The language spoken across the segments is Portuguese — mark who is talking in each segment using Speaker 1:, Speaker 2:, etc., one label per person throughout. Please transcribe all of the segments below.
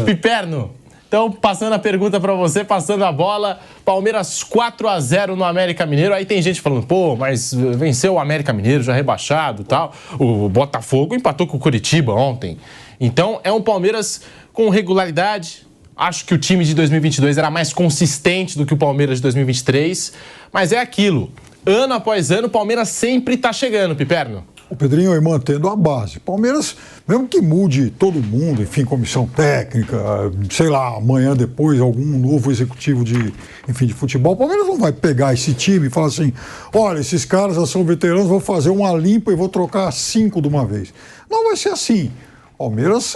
Speaker 1: Piperno, então passando a pergunta para você, passando a bola, Palmeiras 4-0 no América Mineiro. Aí tem gente falando, pô, mas venceu o América Mineiro, já rebaixado e tal. O Botafogo empatou com o Curitiba ontem. Então é um Palmeiras com regularidade. Acho que o time de 2022 era mais consistente do que o Palmeiras de 2023. Mas é aquilo, ano após ano, o Palmeiras sempre está chegando, Piperno.
Speaker 2: O Pedrinho aí mantendo a base. Palmeiras, mesmo que mude todo mundo, enfim, comissão técnica, sei lá, amanhã depois algum novo executivo de futebol, o Palmeiras não vai pegar esse time e falar assim, olha, esses caras já são veteranos, vou fazer uma limpa e vou trocar 5 de uma vez. Não vai ser assim. O Palmeiras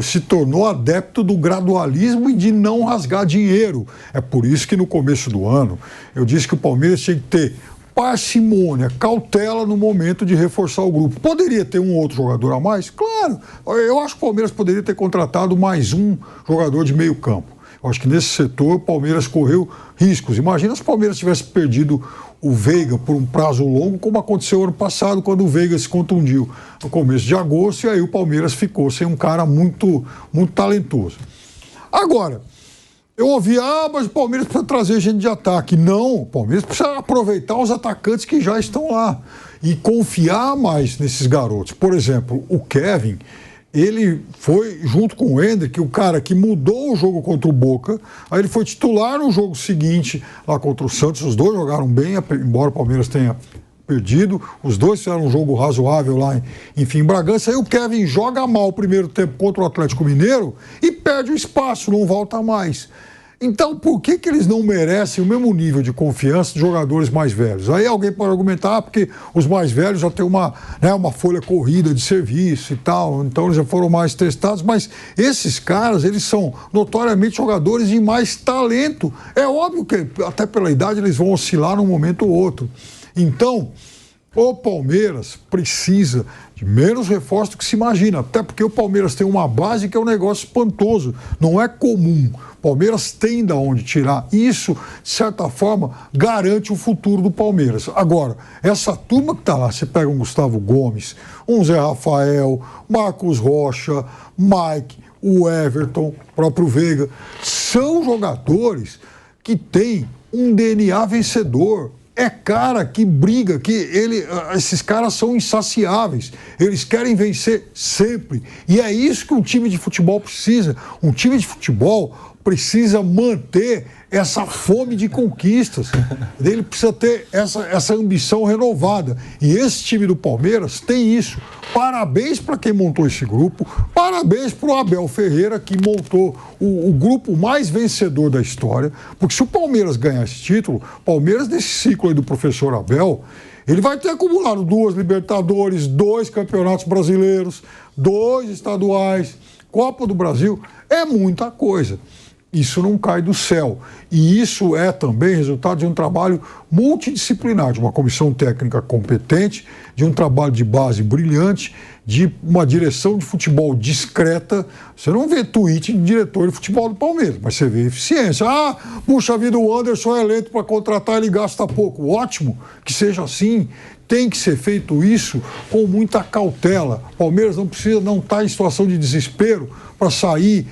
Speaker 2: se tornou adepto do gradualismo e de não rasgar dinheiro. É por isso que no começo do ano eu disse que o Palmeiras tinha que ter parcimônia, cautela no momento de reforçar o grupo. Poderia ter um outro jogador a mais? Claro. Eu acho que o Palmeiras poderia ter contratado mais um jogador de meio campo. Eu acho que nesse setor o Palmeiras correu riscos. Imagina se o Palmeiras tivesse perdido o Veiga por um prazo longo, como aconteceu ano passado, quando o Veiga se contundiu no começo de agosto, e aí o Palmeiras ficou sem um cara muito, muito talentoso. Agora, eu ouvi, mas o Palmeiras precisa trazer gente de ataque. Não, o Palmeiras precisa aproveitar os atacantes que já estão lá e confiar mais nesses garotos. Por exemplo, o Kevin, ele foi, junto com o Hendrick, o cara que mudou o jogo contra o Boca, aí ele foi titular no jogo seguinte, lá contra o Santos, os dois jogaram bem, embora o Palmeiras tenha perdido, os dois fizeram um jogo razoável lá em Bragança, aí o Kevin joga mal o primeiro tempo contra o Atlético Mineiro e perde o espaço, não volta mais. Então, por que eles não merecem o mesmo nível de confiança de jogadores mais velhos? Aí alguém pode argumentar porque os mais velhos já têm uma folha corrida de serviço e tal, então eles já foram mais testados, mas esses caras, eles são notoriamente jogadores de mais talento. É óbvio que até pela idade eles vão oscilar num momento ou outro. Então, o Palmeiras precisa de menos reforço do que se imagina, até porque o Palmeiras tem uma base que é um negócio espantoso, não é comum. O Palmeiras tem de onde tirar. Isso, de certa forma, garante o futuro do Palmeiras. Agora, essa turma que está lá, você pega um Gustavo Gomes, um Zé Rafael, Marcos Rocha, Mike, o Everton, o próprio Veiga, são jogadores que têm um DNA vencedor. É cara que briga, esses caras são insaciáveis, eles querem vencer sempre. E é isso que um time de futebol precisa. Um time de futebol precisa manter essa fome de conquistas. Ele precisa ter essa ambição renovada. E esse time do Palmeiras tem isso. Parabéns para quem montou esse grupo, parabéns para o Abel Ferreira, que montou o grupo mais vencedor da história, porque se o Palmeiras ganhar esse título, o Palmeiras, nesse ciclo aí do professor Abel, ele vai ter acumulado 2 Libertadores, 2 campeonatos brasileiros, 2 estaduais, Copa do Brasil, é muita coisa. Isso não cai do céu. E isso é também resultado de um trabalho multidisciplinar, de uma comissão técnica competente, de um trabalho de base brilhante, de uma direção de futebol discreta. Você não vê tweet de diretor de futebol do Palmeiras, mas você vê eficiência. Puxa vida, o Anderson é lento para contratar, ele gasta pouco. Ótimo que seja assim. Tem que ser feito isso com muita cautela. O Palmeiras não está em situação de desespero para sair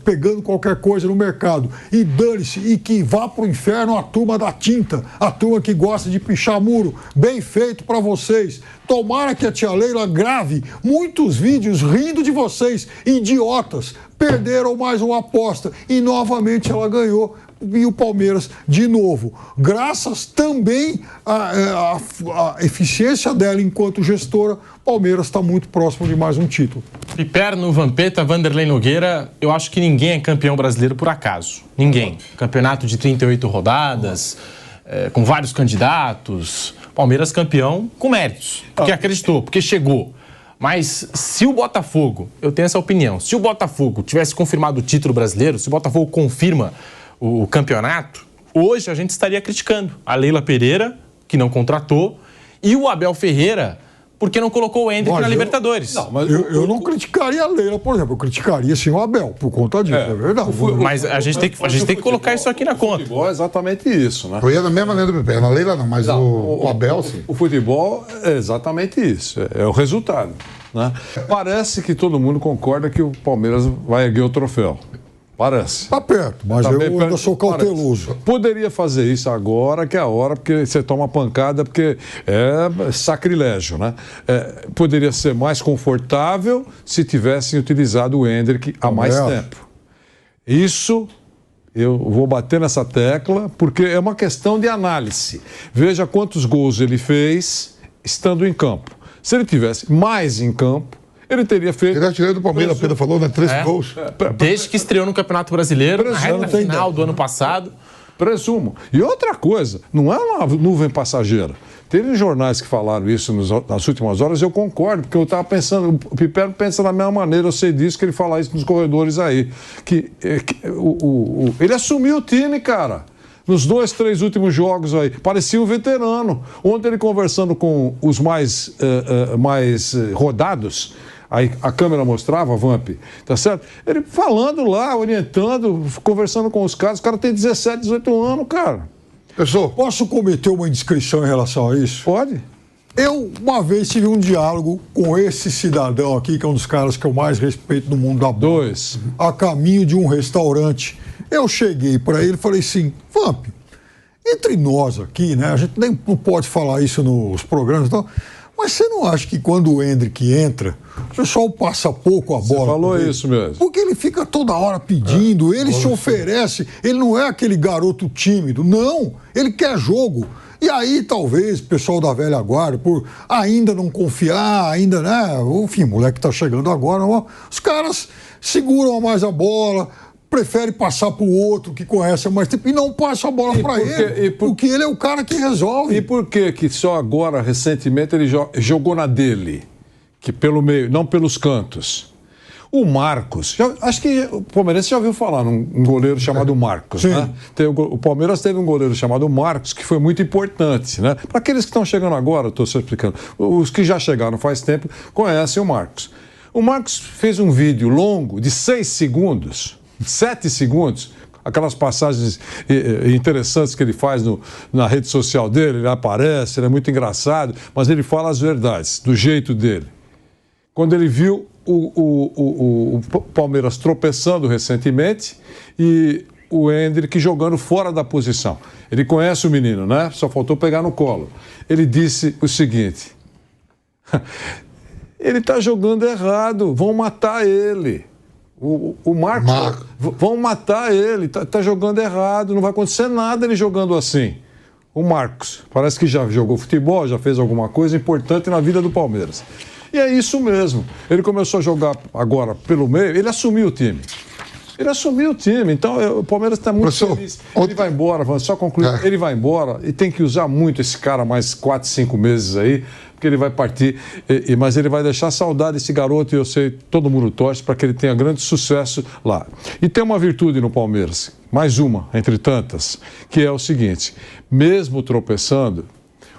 Speaker 2: pegando qualquer coisa no mercado. E dane-se, e que vá para o inferno a turma da tinta, a turma que gosta de pichar muro. Bem feito para vocês. Tomara que a tia Leila grave muitos vídeos rindo de vocês, idiotas. Perderam mais uma aposta e novamente ela ganhou. E o Palmeiras, de novo, graças também à eficiência dela enquanto gestora, o Palmeiras está muito próximo de mais um título.
Speaker 1: Piperno, Vampeta, Vanderlei Nogueira, eu acho que ninguém é campeão brasileiro por acaso. Ninguém. Campeonato de 38 rodadas, com vários candidatos. Palmeiras campeão com méritos, porque acreditou, porque chegou. Mas se o Botafogo, eu tenho essa opinião, se o Botafogo tivesse confirmado o título brasileiro, se o Botafogo confirma o campeonato, hoje a gente estaria criticando a Leila Pereira, que não contratou, e o Abel Ferreira, porque não colocou o Hendrick na Libertadores.
Speaker 2: Eu não criticaria a Leila, por exemplo, eu criticaria sim o Abel, por conta disso, é verdade.
Speaker 1: Mas a gente tem que colocar isso aqui na conta.
Speaker 3: O futebol é exatamente isso, né?
Speaker 4: Eu ia na mesma linha do Piperno, a Leila não, mas o Abel sim.
Speaker 3: O futebol é exatamente isso, é o resultado. né? Parece que todo mundo concorda que o Palmeiras vai erguer o troféu. Parece.
Speaker 2: Está perto, mas eu ainda sou cauteloso.
Speaker 3: Parece. Poderia fazer isso agora, que é a hora, porque você toma pancada, porque é sacrilégio, né? Poderia ser mais confortável se tivessem utilizado o Endrick há mais tempo. Isso, eu vou bater nessa tecla, porque é uma questão de análise. Veja quantos gols ele fez estando em campo. Se ele tivesse mais em campo, ele teria feito...
Speaker 4: Ele é artilheiro do Palmeiras, Pedro falou, né? 13 gols.
Speaker 1: Desde que estreou no Campeonato Brasileiro, na reta final do ano passado.
Speaker 3: Presumo. E outra coisa, não é uma nuvem passageira. Teve jornais que falaram isso nas últimas horas, eu concordo, porque eu estava pensando, o Piperno pensa da mesma maneira, eu sei disso, que ele fala isso nos corredores aí. Ele assumiu o time, cara. Nos 2, 3 últimos jogos aí, parecia um veterano. Ontem ele conversando com os mais rodados, aí a câmera mostrava, Vamp, tá certo? Ele falando lá, orientando, conversando com os caras têm 17, 18 anos, cara.
Speaker 2: Pessoal, posso cometer uma indiscrição em relação a isso?
Speaker 3: Pode.
Speaker 2: Eu, uma vez, tive um diálogo com esse cidadão aqui, que é um dos caras que eu mais respeito no mundo da bola. A caminho de um restaurante. Eu cheguei para ele e falei assim, Vamp, entre nós aqui, né, a gente nem não pode falar isso nos programas e tal, mas você não acha que quando o Endrick entra, o pessoal passa pouco a bola?
Speaker 3: Você falou isso mesmo.
Speaker 2: Porque ele fica toda hora pedindo, ele se oferece, ele não é aquele garoto tímido, não, ele quer jogo. E aí, talvez, o pessoal da velha guarda, por ainda não confiar, ainda, né, enfim, moleque tá chegando agora, os caras seguram mais a bola, prefere passar para o outro que conhece há mais tempo e não passa a bola para ele, porque ele é o cara que resolve.
Speaker 3: E por que só agora, recentemente, ele jogou na dele? Que pelo meio, não pelos cantos. O Marcos, acho que o Palmeiras já ouviu falar num goleiro chamado Marcos, né? O Palmeiras teve um goleiro chamado Marcos que foi muito importante, né? Para aqueles que estão chegando agora, estou só explicando, os que já chegaram faz tempo conhecem o Marcos. O Marcos fez um vídeo longo de 6 segundos, 7 segundos, aquelas passagens interessantes que ele faz na rede social dele, ele aparece, ele é muito engraçado, mas ele fala as verdades, do jeito dele. Quando ele viu o Palmeiras tropeçando recentemente e o Endrick jogando fora da posição. Ele conhece o menino, né? Só faltou pegar no colo. Ele disse o seguinte, ele está jogando errado, vão matar ele. O Marcos, vão matar ele, tá jogando errado, não vai acontecer nada ele jogando assim. O Marcos, parece que já jogou futebol, já fez alguma coisa importante na vida do Palmeiras. E é isso mesmo. Ele começou a jogar agora pelo meio, ele assumiu o time. Ele assumiu o time, então o Palmeiras está muito feliz. Ele vai embora, vamos só concluir, ele vai embora e tem que usar muito esse cara mais 4, 5 meses aí, porque ele vai partir, mas ele vai deixar saudade desse garoto e eu sei, todo mundo torce para que ele tenha grande sucesso lá. E tem uma virtude no Palmeiras, mais uma entre tantas, que é o seguinte, mesmo tropeçando,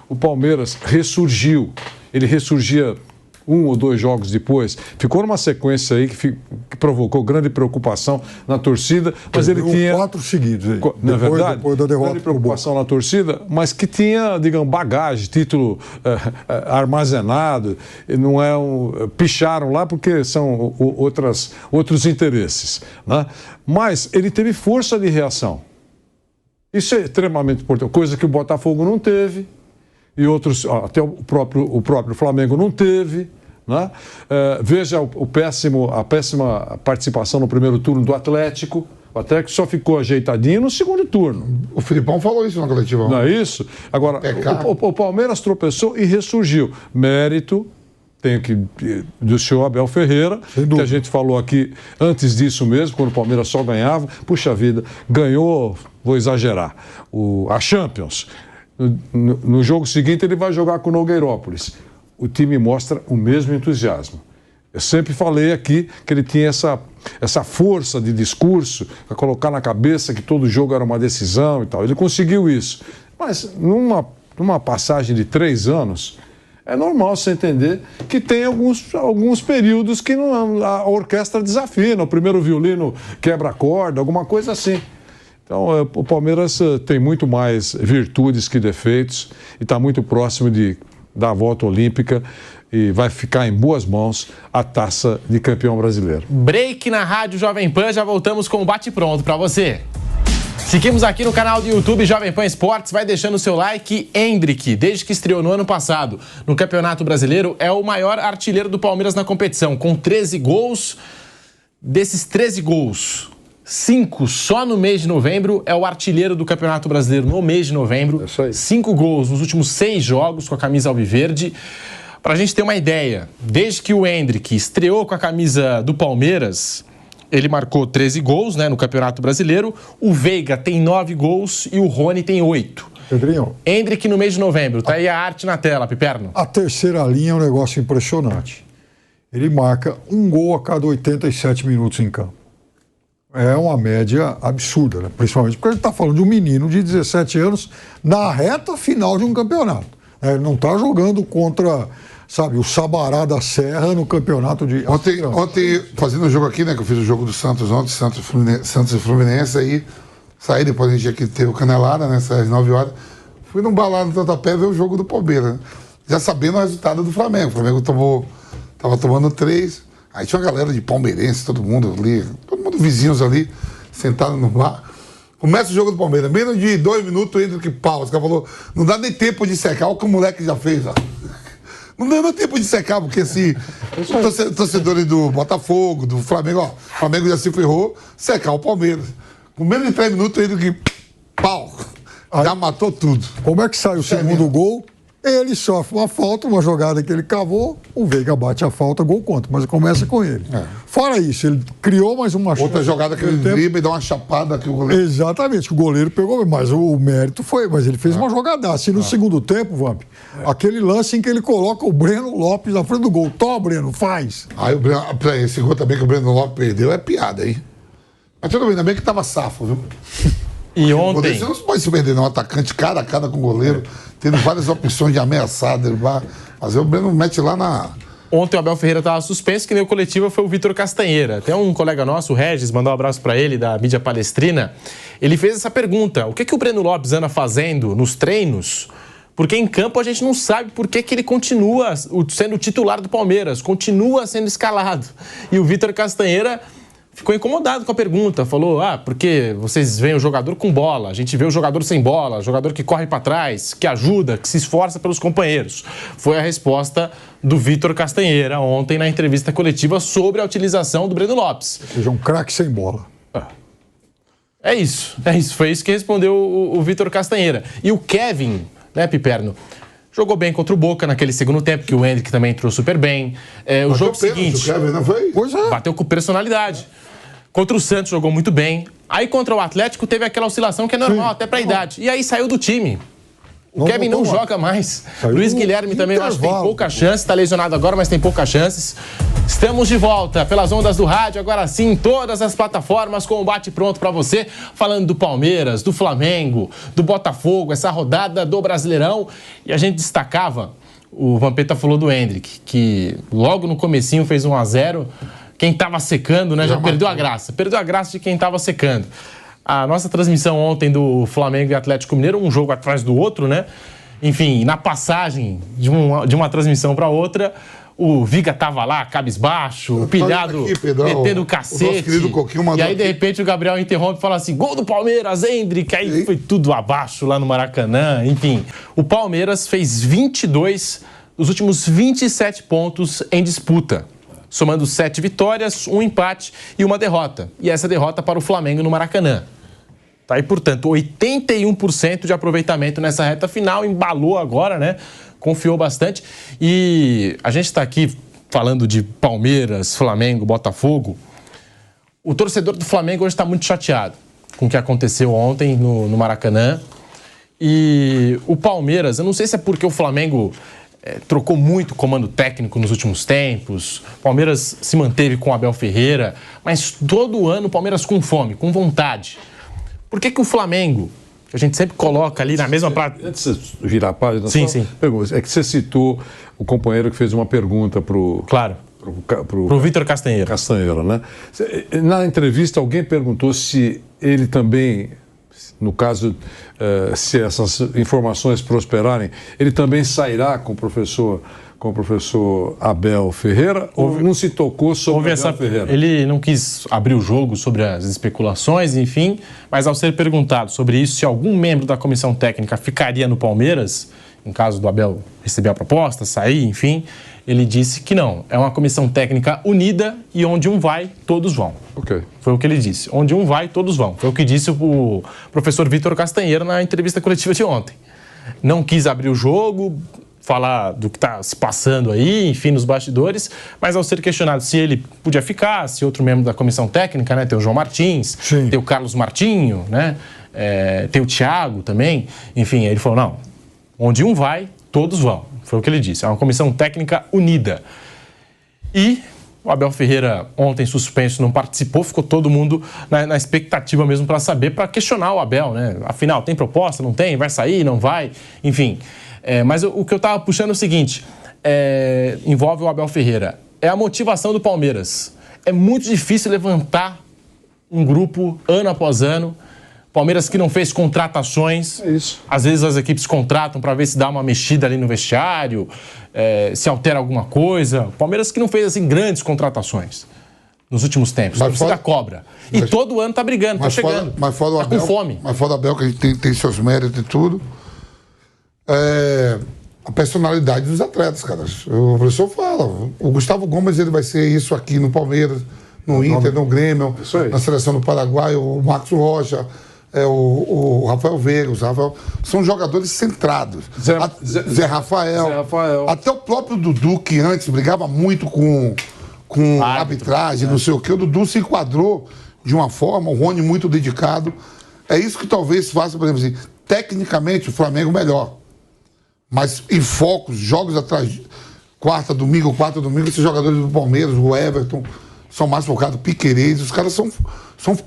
Speaker 3: o Palmeiras ressurgiu, ele ressurgia 1 ou 2 jogos depois, ficou numa sequência aí que provocou grande preocupação na torcida, mas ele tinha
Speaker 2: 4 seguidos aí.
Speaker 3: Não é verdade?
Speaker 2: Depois da derrota,
Speaker 3: grande preocupação na torcida, mas que tinha, digamos, bagagem, título armazenado, não é picharam lá porque são outros interesses, né? Mas ele teve força de reação. Isso é extremamente importante, coisa que o Botafogo não teve. E outros, até o próprio Flamengo não teve, né? Veja a péssima participação no primeiro turno do Atlético. O Atlético só ficou ajeitadinho no segundo turno.
Speaker 4: O Filipão falou isso na coletiva.
Speaker 3: Não é isso? Agora, o Palmeiras tropeçou e ressurgiu. Mérito do senhor Abel Ferreira, que a gente falou aqui antes disso mesmo, quando o Palmeiras só ganhava. Puxa vida, ganhou, vou exagerar, a Champions. No jogo seguinte ele vai jogar com o Nogueirópolis. O time mostra o mesmo entusiasmo. Eu sempre falei aqui que ele tinha essa força de discurso para colocar na cabeça que todo jogo era uma decisão e tal. Ele conseguiu isso. Mas numa passagem de 3 anos, é normal você entender que tem alguns períodos que a orquestra desafina, o primeiro violino quebra a corda, alguma coisa assim. Então, o Palmeiras tem muito mais virtudes que defeitos e está muito próximo da volta olímpica e vai ficar em boas mãos a taça de campeão brasileiro.
Speaker 1: Break na Rádio Jovem Pan, já voltamos com o bate-pronto para você. Seguimos aqui no canal do YouTube Jovem Pan Esportes, vai deixando o seu like. Endrick, desde que estreou no ano passado no Campeonato Brasileiro, é o maior artilheiro do Palmeiras na competição, com 13 gols. Desses 13 gols, 5 só no mês de novembro, é o artilheiro do Campeonato Brasileiro no mês de novembro.
Speaker 3: É isso aí.
Speaker 1: 5 gols nos últimos 6 jogos com a camisa alviverde. Para a gente ter uma ideia, desde que o Endrick estreou com a camisa do Palmeiras, ele marcou 13 gols, né, no Campeonato Brasileiro. O Veiga tem 9 gols e o Rony tem 8.
Speaker 2: Pedrinho,
Speaker 1: Endrick no mês de novembro. Tá aí a arte na tela, Piperno.
Speaker 2: a terceira linha é um negócio impressionante. Ele marca 1 gol a cada 87 minutos em campo. É uma média absurda, né? Principalmente porque a gente está falando de um menino de 17 anos na reta final de um campeonato. Ele não está jogando contra, sabe, o Sabará da Serra no campeonato de...
Speaker 4: Ontem, fazendo o jogo aqui, né, que eu fiz o jogo do Santos ontem, Santos e Fluminense, aí saí, depois a gente aqui teve o Canelada, né, às 9 horas, fui num bar no Tantapé ver o jogo do Palmeiras, né, já sabendo o resultado do Flamengo. O Flamengo tava tomando 3, aí tinha uma galera de palmeirense, todo mundo vizinhos ali, sentado no bar. Começa o jogo do Palmeiras, menos de 2 minutos entra que pau. Os caras falaram, não dá nem tempo de secar, olha o que o moleque já fez, ó. Não deu nem tempo de secar, porque assim, os torcedores do Botafogo, do Flamengo, ó, o Flamengo já se ferrou, secar o Palmeiras. Com menos de 3 minutos entra que pau. Já matou tudo.
Speaker 2: Como é que sai o segundo gol? Ele sofre uma falta, uma jogada que ele cavou, o Veiga bate a falta, gol contra, mas começa com ele. Fora isso, ele criou mais uma
Speaker 4: outra jogada que ele dribla e dá uma chapada que o goleiro...
Speaker 2: Exatamente, o goleiro pegou, mas o mérito foi, mas ele fez uma jogada. Assim, no segundo tempo, Vamp, aquele lance em que ele coloca o Breno Lopes na frente do gol. Tó, Breno, faz.
Speaker 4: Aí esse gol também que o Breno Lopes perdeu é piada, hein? Mas tudo bem, ainda bem que tava safo, viu?
Speaker 1: E ontem...
Speaker 4: Você não pode se perder, não. Um atacante cara a cara com o goleiro, tendo várias opções de ameaçar, derrubar. Mas o Breno mete lá na...
Speaker 1: Ontem o Abel Ferreira estava suspenso, que nem o coletivo foi o Vitor Castanheira. Tem um colega nosso, o Regis, mandou um abraço para ele, da mídia palestrina. Ele fez essa pergunta: o que o Breno Lopes anda fazendo nos treinos? Porque em campo a gente não sabe por que ele continua sendo titular do Palmeiras, continua sendo escalado. E o Vitor Castanheira ficou incomodado com a pergunta, falou, porque vocês veem o jogador com bola, a gente vê o jogador sem bola, jogador que corre para trás, que ajuda, que se esforça pelos companheiros. Foi a resposta do Vitor Castanheira ontem na entrevista coletiva sobre a utilização do Breno Lopes.
Speaker 2: Ou seja, um craque sem bola.
Speaker 1: É isso, foi isso que respondeu o Vitor Castanheira. E o Kevin, né, Piperno, jogou bem contra o Boca naquele segundo tempo, que o Endrick também entrou super bem. O jogo seguinte,
Speaker 4: o Kevin, não foi?
Speaker 1: Bateu com personalidade. Contra o Santos jogou muito bem. Aí contra o Atlético teve aquela oscilação que é normal, até pra idade. E aí saiu do time. O Kevin não joga mais. Luiz Guilherme também, eu acho que tem pouca chance. Tá lesionado agora, mas tem poucas chances. Estamos de volta pelas ondas do rádio, agora sim, em todas as plataformas, com o bate-pronto pra você. Falando do Palmeiras, do Flamengo, do Botafogo, essa rodada do Brasileirão. E a gente destacava, o Vampeta falou do Endrick, que logo no comecinho fez 1-0. Quem estava secando, né, já perdeu a graça. Perdeu a graça de quem estava secando. A nossa transmissão ontem do Flamengo e Atlético Mineiro, um jogo atrás do outro, né? Enfim, na passagem de uma transmissão para outra, o Viga tava lá, cabisbaixo, pilhado, metendo o cacete. E aí, de repente, o Gabriel interrompe e fala assim, gol do Palmeiras, Endrick. Aí foi tudo abaixo lá no Maracanã. Enfim, o Palmeiras fez 22 dos últimos 27 pontos em disputa, somando 7 vitórias, 1 empate e 1 derrota. E essa derrota para o Flamengo no Maracanã. Tá aí, portanto, 81% de aproveitamento nessa reta final, embalou agora, né? Confiou bastante. E a gente está aqui falando de Palmeiras, Flamengo, Botafogo. O torcedor do Flamengo hoje está muito chateado com o que aconteceu ontem no Maracanã. E o Palmeiras, eu não sei se é porque o Flamengo trocou muito o comando técnico nos últimos tempos, o Palmeiras se manteve com o Abel Ferreira, mas todo ano o Palmeiras com fome, com vontade. Por que o Flamengo, que a gente sempre coloca ali na mesma...
Speaker 3: Antes de você virar a página,
Speaker 1: sim.
Speaker 3: É que você citou o companheiro que fez uma pergunta pro
Speaker 1: Vitor Castanheira.
Speaker 3: Castanheira, né? Na entrevista, alguém perguntou se ele também, no caso, se essas informações prosperarem, ele também sairá com o professor com o professor Abel Ferreira ou não se tocou sobre Abel Ferreira?
Speaker 1: Ele não quis abrir o jogo sobre as especulações, enfim, mas ao ser perguntado sobre isso, se algum membro da comissão técnica ficaria no Palmeiras, em caso do Abel receber a proposta, sair, enfim, ele disse que não. É uma comissão técnica unida e onde um vai, todos vão.
Speaker 3: Ok.
Speaker 1: Foi o que ele disse. Onde um vai, todos vão. Foi o que disse o professor Vitor Castanheira na entrevista coletiva de ontem. Não quis abrir o jogo, falar do que está se passando aí, enfim, nos bastidores, mas ao ser questionado se ele podia ficar, se outro membro da comissão técnica, né, tem o João Martins,
Speaker 2: Sim.
Speaker 1: tem o Carlos Martinho, né, tem o Thiago também, enfim, aí ele falou, não, onde um vai, todos vão, foi o que ele disse, é uma comissão técnica unida. E o Abel Ferreira, ontem suspenso, não participou, ficou todo mundo na expectativa mesmo para saber, para questionar o Abel, né, afinal, tem proposta, não tem, vai sair, não vai, enfim... mas o que eu estava puxando é o seguinte, envolve o Abel Ferreira, é a motivação do Palmeiras. É muito difícil levantar um grupo ano após ano, Palmeiras que não fez contratações,
Speaker 3: isso.
Speaker 1: Às vezes as equipes contratam para ver se dá uma mexida ali no vestiário, se altera alguma coisa, Palmeiras que não fez assim grandes contratações nos últimos tempos, a torcida cobra. E todo ano tá brigando, tá chegando,
Speaker 4: mas fora o
Speaker 1: tá
Speaker 4: Abel,
Speaker 1: com fome.
Speaker 4: Mas fora o Abel, que a gente tem seus méritos e tudo, a personalidade dos atletas, cara. O professor fala, o Gustavo Gomes ele vai ser isso aqui no Palmeiras, no Inter, no Grêmio, na seleção do Paraguai, o Marcos Rocha, o Rafael Veiga, são jogadores centrados. Zé Rafael. Até o próprio Dudu, que antes brigava muito com arbitragem, não sei o quê, o Dudu se enquadrou de uma forma, o Rony muito dedicado. É isso que talvez faça, por exemplo, assim, tecnicamente o Flamengo melhor. Mas em focos, jogos atrás, quarta, domingo, esses jogadores do Palmeiras, o Everton, são mais focados, Piquerez, os caras são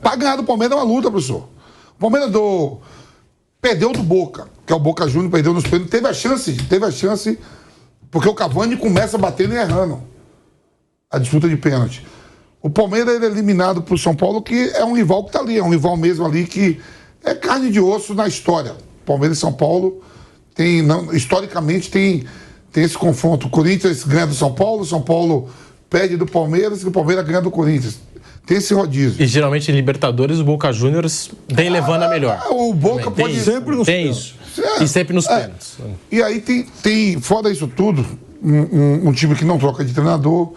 Speaker 4: para ganhar do Palmeiras é uma luta, professor. O Palmeiras perdeu do Boca, que é o Boca Júnior, perdeu nos pênaltis, teve a chance, porque o Cavani começa batendo e errando a disputa de pênalti. O Palmeiras ele é eliminado pro São Paulo, que é um rival que tá ali, é um rival mesmo ali que é carne de osso na história. Palmeiras e São Paulo historicamente tem esse confronto. O Corinthians ganha do São Paulo perde do Palmeiras e o Palmeiras ganha do Corinthians. Tem esse rodízio.
Speaker 1: E geralmente em Libertadores o Boca Juniors vem levando a melhor.
Speaker 4: O Boca
Speaker 1: também.
Speaker 4: pode
Speaker 2: sempre nos
Speaker 1: pênaltis. E sempre nos pênaltis.
Speaker 4: E aí tem, fora isso tudo, um time que não troca de treinador,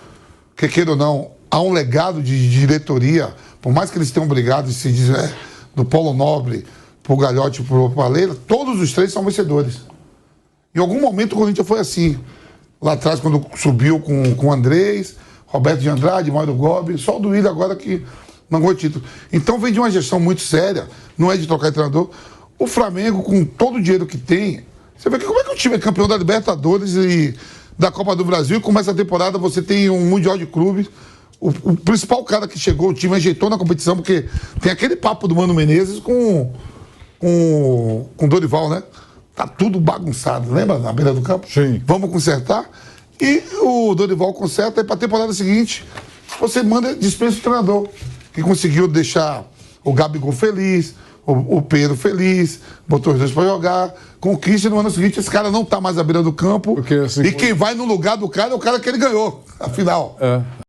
Speaker 4: que queira ou não, há um legado de diretoria, por mais que eles tenham brigado, se diz, do Paulo Nobre pro Galhote, pro Paleira, todos os três são vencedores. Em algum momento o Corinthians foi assim. Lá atrás, quando subiu com o Andrés, Roberto de Andrade, Mário Gobi, só o Duílio agora que não ganhou título. Então vem de uma gestão muito séria, não é de trocar de treinador. O Flamengo, com todo o dinheiro que tem, você vê que como é que o time é campeão da Libertadores e da Copa do Brasil e começa a temporada, você tem um Mundial de Clubes. O principal cara que chegou, o time ajeitou na competição, porque tem aquele papo do Mano Menezes com Dorival, né? Tá tudo bagunçado, lembra? Na beira do campo?
Speaker 2: Sim.
Speaker 4: Vamos consertar. E o Dorival conserta, e para a temporada seguinte, você dispensa o treinador, que conseguiu deixar o Gabigol feliz, o Pedro feliz, botou os dois para jogar, conquista, no ano seguinte esse cara não tá mais à beira do campo, porque, assim, quem vai no lugar do cara é o cara que ele ganhou, afinal.